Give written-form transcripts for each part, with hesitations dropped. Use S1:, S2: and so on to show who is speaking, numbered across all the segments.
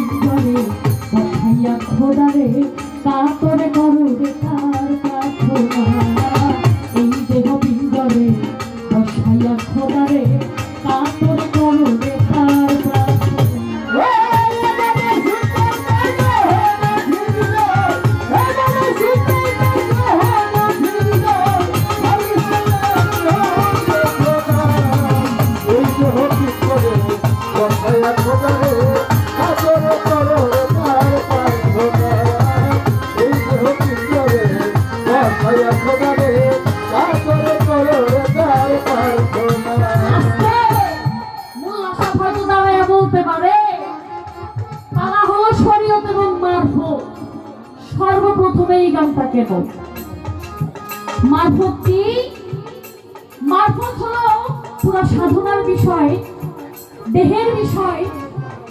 S1: পিঞ্জরে বসাইয়া খোদারে কাতরে করো রে তার প্রার্থনা এই দেহ পিঞ্জরে বসাইয়া খোদারে কাতরে করো রে তার প্রার্থনা সর্বপ্রথমে এই গানটা কেন মারফত কি? মারফত হলো পুরো সাধনার বিষয়, দেহের বিষয়।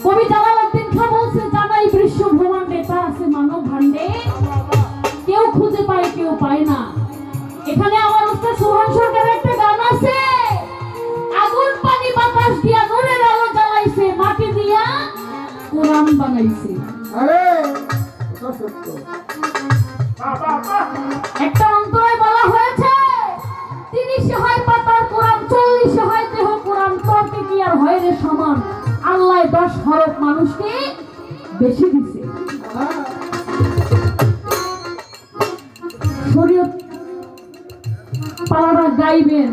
S1: কবি জালালউদ্দিন খাঁ বলছে, জানাই বিশ্ব ব্রহ্মাণ্ডে তা আছে মানব ভাণ্ডে, কেউ খুঁজে পায় কেউ পায় না। এখানে আমার উস্তাদ সোহান সরকারের একটা গান আছে, আগুন পানি বাতাস দিয়া নূরের আলো জ্বালাইছে, মাটি দিয়া কোরআন বানাইছে। একটা অন্তরায় বলা হয়েছে, 30 হয় পাতার কোরআন, 40 হয় দেহ কোরআন, তর্কে কি আর হয় রে সমান, আল্লাহ 10 হরফ মানুষকে বেশি দিছে। শরীয়ত পালারা গাইবেন,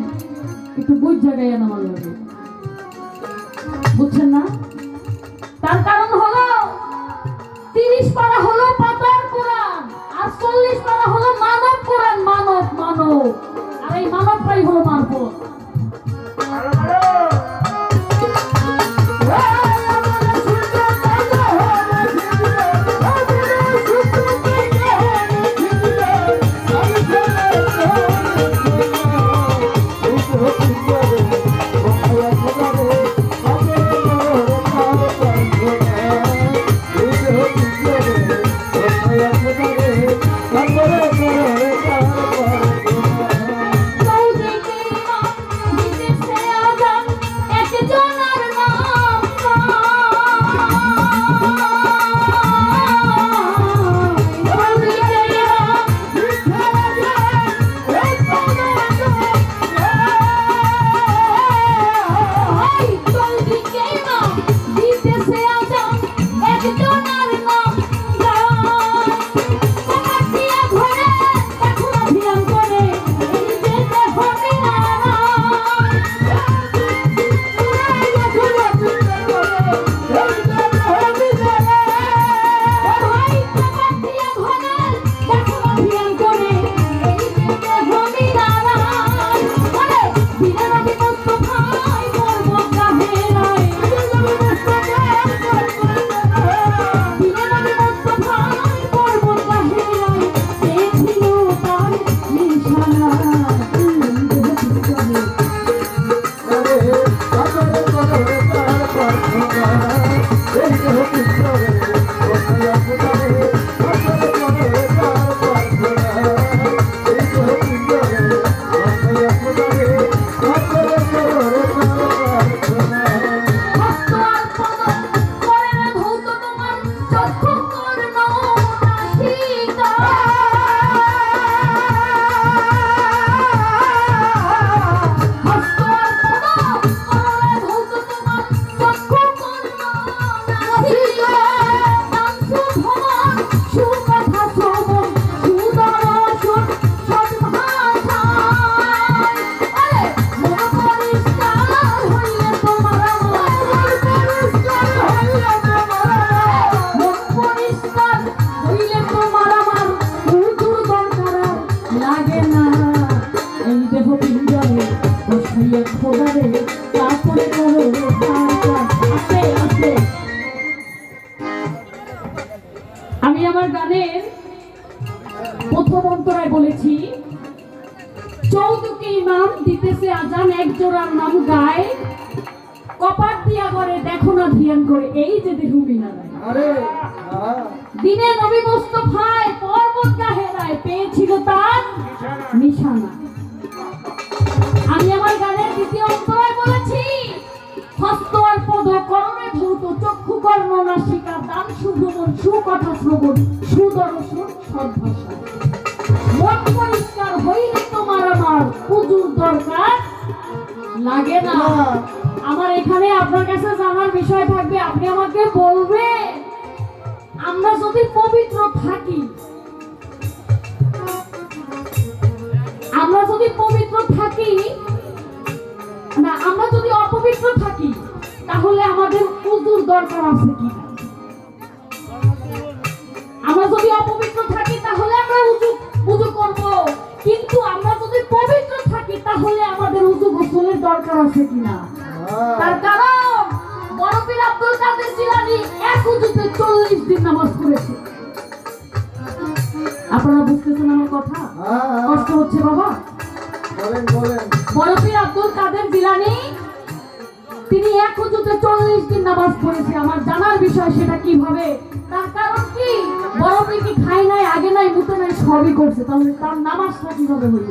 S1: একটু বুঝা গাইয়া নামাল লাগে, বুঝছেন না? তার কারণ হলো 30 পারা হলো পাতার কোরআন, আর 40 পারা হলো মানব কোরআন। মানব মানব, আর এই মানবটাই হলো মারফত। আমি আমার গানের প্রথম অন্তরায় বলেছি, চৌদুকে ইমাম দিতেছে আজান, এক জোড়ার নাম গায়, কপাট দিয়া করে দেখো না ধ্যান করে, এই যে দেহুমি না দিনে নবী মুস্তাফায় পর্বত গাহেরায় পেয়েছিল তার নিশানা। আমি আমার গানের দ্বিতীয় অন্তরায় বলেছি, হস্ত আর পদ করণে ধৌত, চক্ষু সুবর্ণ নাসিকা দান সুভ্রমণ সুকথা শ্রবণ সুদর্শন সদ্ভাষা মন পরিষ্কার হইলে তোমার আমার হুজুর দরকার লাগে না। আমার এখানে আপনার কাছে জানার বিষয় থাকবে, আপনি আমাকে বলবেন আমরা যদি পবিত্র থাকি, আমরা যদি পবিত্র থাকি না, আমরা যদি অপবিত্র থাকি তাহলে আমাদের হুজুর দরকার আছে কিনা? আমরা যদি অপবিত্র থাকি তাহলে আমরা উযু করব, কিন্তু আমরা যদি পবিত্র থাকি তাহলে আমাদের উযু গোসলের দরকার আছে কিনা? তার কারণ বড় পীর আব্দুল কাদের জিলানী এক উযুতে 40 দিন নামাজ পড়েছে। আপনারা বুঝতেছেন আমার কথা? কষ্ট হচ্ছে বাবা?
S2: বলেন বলেন।
S1: বড় পীর আব্দুল কাদের জিলানী তিনি এক উযুতে 40 দিন নামাজ পড়েছে। আমার জানার বিষয় সেটা কিভাবে, তার কারণ কি? বড় পীর কি খায় নাই, আগে নাই, মুতে নাই, সবই করছে, তাহলে তার নামাজটা কিভাবে হইল?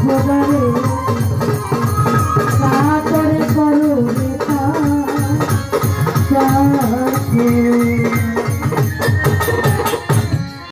S1: খোদারে